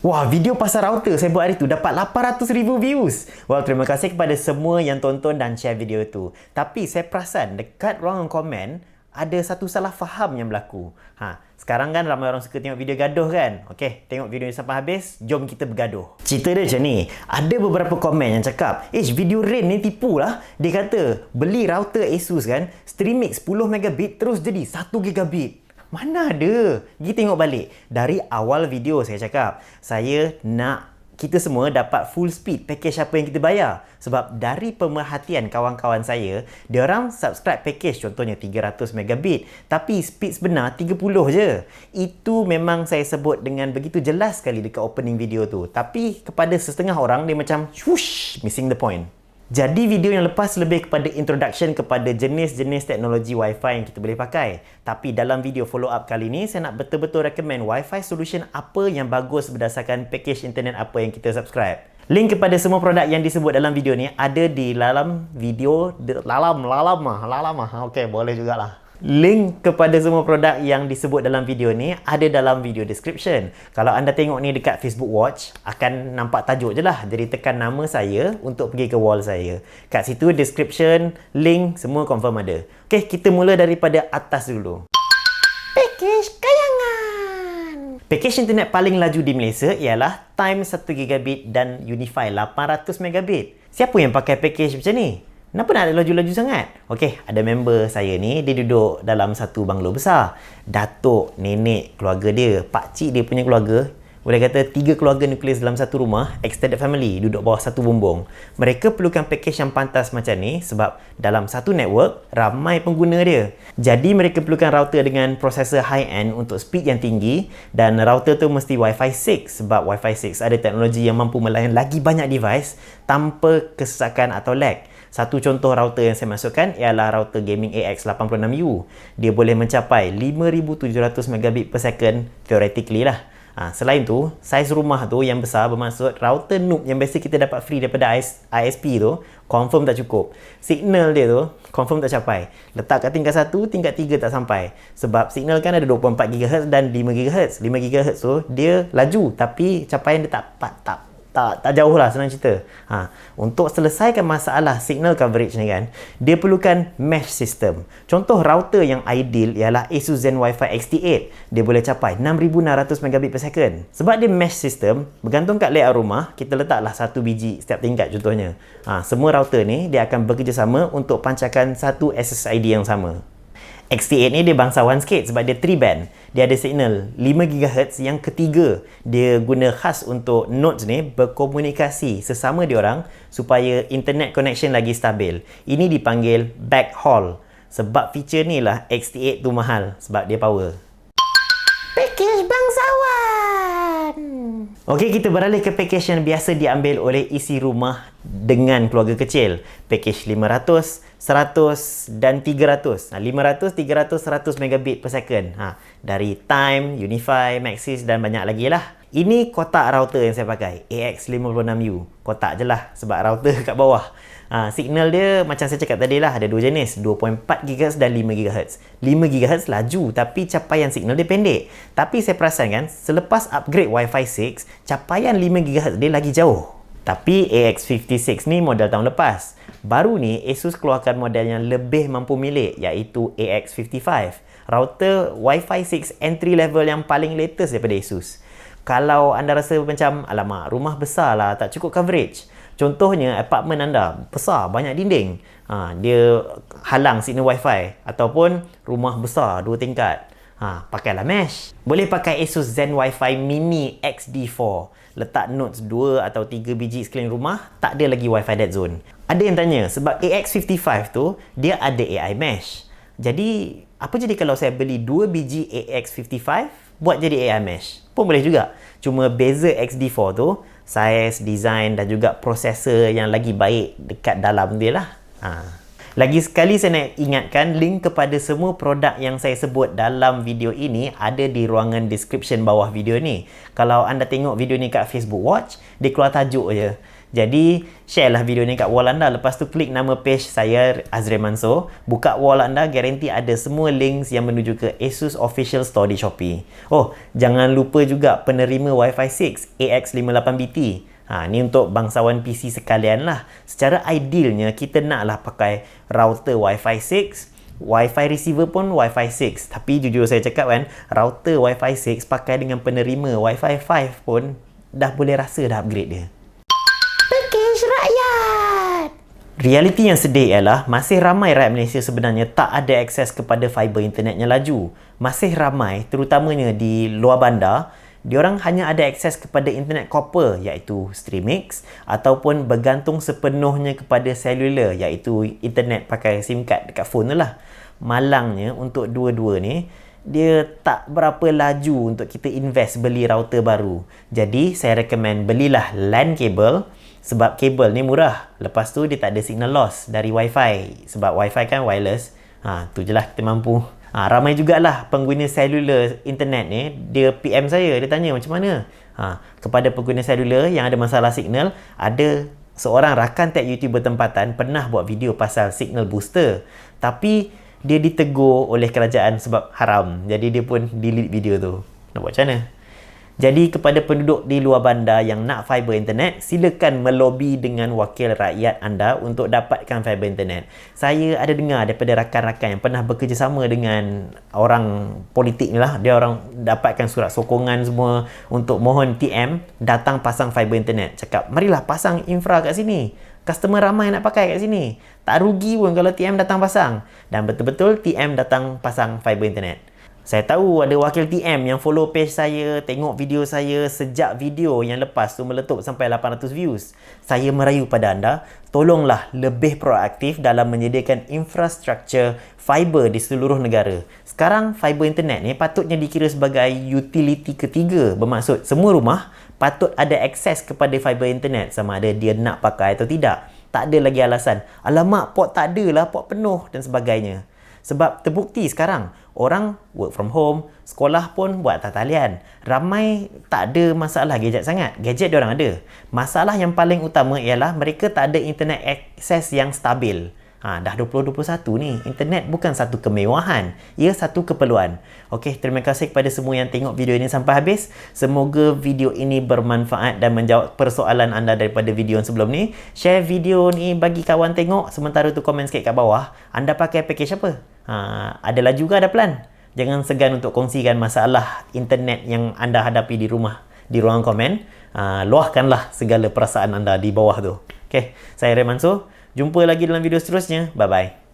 Wah, video pasal router saya buat hari tu dapat 800,000 views. Well, terima kasih kepada semua yang tonton dan share video tu. Tapi saya perasan dekat ruangan komen ada satu salah faham yang berlaku. Sekarang kan ramai orang suka tengok video gaduh kan? Okey, tengok video ni sampai habis, jom kita bergaduh. Cerita dia macam ni, ada beberapa komen yang cakap, video Rain ni tipu lah. Dia kata, beli router Asus kan, Streamix 10 megabit terus jadi 1 gigabit. Mana ada? Pergi tengok balik. Dari awal video saya cakap, saya nak kita semua dapat full speed package apa yang kita bayar. Sebab dari pemerhatian kawan-kawan saya, diorang subscribe package contohnya 300 megabit. Tapi speed sebenar 30 je. Itu memang saya sebut dengan begitu jelas sekali dekat opening video tu. Tapi kepada setengah orang, dia macam whoosh, missing the point. Jadi video yang lepas lebih kepada introduction kepada jenis-jenis teknologi Wi-Fi yang kita boleh pakai. Tapi dalam video follow up kali ni, saya nak betul-betul recommend Wi-Fi solution apa yang bagus berdasarkan package internet apa yang kita subscribe. Link kepada semua produk yang disebut dalam video ni ada di dalam video, okey, boleh jugalah. Link kepada semua produk yang disebut dalam video ni ada dalam video description. Kalau anda tengok ni dekat Facebook Watch, akan nampak tajuk je lah. Jadi tekan nama saya untuk pergi ke wall saya. Kat situ description, link, semua confirm ada. Okey, kita mula daripada atas dulu. Package kayangan. Package internet paling laju di Malaysia ialah Time 1 gigabit dan Unify 800 megabit. Siapa yang pakai package macam ni? Kenapa nak ada laju-laju sangat? Okey, ada member saya ni, dia duduk dalam satu banglo besar. Datuk, nenek, keluarga dia, pakcik dia punya keluarga, boleh kata 3 keluarga nukleus dalam satu rumah, extended family, duduk bawah satu bumbung. Mereka perlukan package yang pantas macam ni sebab dalam satu network, ramai pengguna dia. Jadi mereka perlukan router dengan prosesor high-end untuk speed yang tinggi dan router tu mesti Wi-Fi 6 sebab Wi-Fi 6 ada teknologi yang mampu melayan lagi banyak device tanpa kesesakan atau lag. Satu contoh router yang saya masukkan ialah router gaming AX86U. Dia boleh mencapai 5700 megabit per second theoretically lah. Selain tu, saiz rumah tu yang besar bermaksud router noob yang biasa kita dapat free daripada ISP tu confirm tak cukup. Signal dia tu confirm tak capai. Letak kat tingkat 1, tingkat 3 tak sampai. Sebab signal kan ada 24 GHz dan 5 GHz. 5 GHz tu dia laju tapi capaian dia tak jauh lah, senang cerita. Untuk selesaikan masalah signal coverage ni kan, dia perlukan mesh system. Contoh router yang ideal ialah Asus Zen Wi-Fi XT8. Dia boleh capai 6600 megabit per second. Sebab dia mesh system, bergantung kat layout rumah, kita letaklah 1 biji setiap tingkat contohnya. Semua router ni dia akan bekerjasama untuk pancarkan satu SSID yang sama. XT8 ni dia bangsawan sikit sebab dia 3 band. Dia ada signal 5 GHz yang ketiga. Dia guna khas untuk nodes ni berkomunikasi sesama diorang supaya internet connection lagi stabil. Ini dipanggil backhaul. Sebab feature ni lah XT8 tu mahal sebab dia power. Package bangsawan. Okey, kita beralih ke package yang biasa diambil oleh isi rumah dengan keluarga kecil. Package 500, 100 dan 300. 500, 300, 100 megabit per second. Dari Time, Unify, Maxis dan banyak lagi lah. Ini kotak router yang saya pakai. AX56U. Kotak je lah sebab router kat bawah. Signal dia macam saya cakap tadi lah, ada dua jenis, 2.4 GHz dan 5 GHz. 5 GHz laju tapi capaian signal dia pendek. Tapi saya perasan kan, selepas upgrade Wi-Fi 6, capaian 5 GHz dia lagi jauh. Tapi AX56 ni model tahun lepas. Baru ni Asus keluarkan model yang lebih mampu milik iaitu AX55. Router Wi-Fi 6 entry level yang paling latest daripada Asus. Kalau anda rasa macam, alamak, rumah besar lah, tak cukup coverage. Contohnya, apartmen anda besar, banyak dinding. Dia halang signal Wi-Fi. Ataupun rumah besar, 2 tingkat. Pakailah mesh. Boleh pakai Asus Zen Wi-Fi Mini XD4. Letak nodes 2 atau 3 biji sekeliling rumah, tak ada lagi Wi-Fi dead zone. Ada yang tanya, sebab AX55 tu, dia ada AI mesh. Jadi, apa jadi kalau saya beli 2 biji AX55, buat jadi AI mesh? Pun boleh juga. Cuma beza XD4 tu, saiz, design dan juga prosesor yang lagi baik dekat dalam dia lah. Lagi sekali saya nak ingatkan, link kepada semua produk yang saya sebut dalam video ini ada di ruangan description bawah video ni. Kalau anda tengok video ni kat Facebook Watch, dia keluar tajuk je. Jadi, share lah video ni kat wall anda. Lepas tu klik nama page saya, Azril Mansur. Buka wall anda, garanti ada semua links yang menuju ke ASUS Official Store di Shopee. Oh, jangan lupa juga penerima Wi-Fi 6 AX58BT. Ni untuk bangsawan PC sekalian lah. Secara idealnya, kita naklah pakai router Wi-Fi 6, Wi-Fi receiver pun Wi-Fi 6. Tapi jujur saya cakap kan, router Wi-Fi 6 pakai dengan penerima Wi-Fi 5 pun dah boleh rasa dah upgrade dia. Package rakyat! Realiti yang sedih ialah masih ramai rakyat Malaysia sebenarnya tak ada akses kepada fiber internetnya laju. Masih ramai, terutamanya di luar bandar, diorang hanya ada akses kepada internet copper iaitu Streamix ataupun bergantung sepenuhnya kepada selular iaitu internet pakai SIM card dekat phone tu lah. Malangnya untuk dua-dua ni dia tak berapa laju untuk kita invest beli router baru. Jadi saya recommend belilah LAN cable sebab kabel ni murah. Lepas tu dia tak ada signal loss dari Wi-Fi sebab Wi-Fi kan wireless. Tu je lah kita mampu. Ramai jugalah pengguna selular internet ni, dia PM saya, dia tanya macam mana. Kepada pengguna selular yang ada masalah signal, ada seorang rakan tech YouTuber tempatan pernah buat video pasal signal booster. Tapi dia ditegur oleh kerajaan sebab haram. Jadi dia pun delete video tu. Nak buat macam mana? Jadi kepada penduduk di luar bandar yang nak fiber internet, silakan melobi dengan wakil rakyat anda untuk dapatkan fiber internet. Saya ada dengar daripada rakan-rakan yang pernah bekerjasama dengan orang politik ni lah. Dia orang dapatkan surat sokongan semua untuk mohon TM datang pasang fiber internet. Cakap, marilah pasang infra kat sini. Customer ramai nak pakai kat sini. Tak rugi pun kalau TM datang pasang. Dan betul-betul TM datang pasang fiber internet. Saya tahu ada wakil TM yang follow page saya, tengok video saya sejak video yang lepas tu meletup sampai 800 views. Saya merayu pada anda, tolonglah lebih proaktif dalam menyediakan infrastruktur fiber di seluruh negara. Sekarang fiber internet ni patutnya dikira sebagai utility ketiga. Bermaksud semua rumah patut ada akses kepada fiber internet sama ada dia nak pakai atau tidak. Tak ada lagi alasan, alamak port tak ada lah, port penuh dan sebagainya. Sebab terbukti sekarang, orang work from home, sekolah pun buat atas talian. Ramai tak ada masalah gadget sangat. Gadget diorang ada. Masalah yang paling utama ialah mereka tak ada internet akses yang stabil. Dah 2021 ni, internet bukan satu kemewahan. Ia satu keperluan. Okey, terima kasih kepada semua yang tengok video ini sampai habis. Semoga video ini bermanfaat dan menjawab persoalan anda daripada video yang sebelum ni. Share video ni bagi kawan tengok. Sementara tu komen sikit kat bawah. Anda pakai package apa? Ada laju ke ada plan? Jangan segan untuk kongsikan masalah internet yang anda hadapi di rumah di ruangan komen. Luahkanlah segala perasaan anda di bawah tu. Okey, saya Azril Mansur. Jumpa lagi dalam video seterusnya. Bye-bye.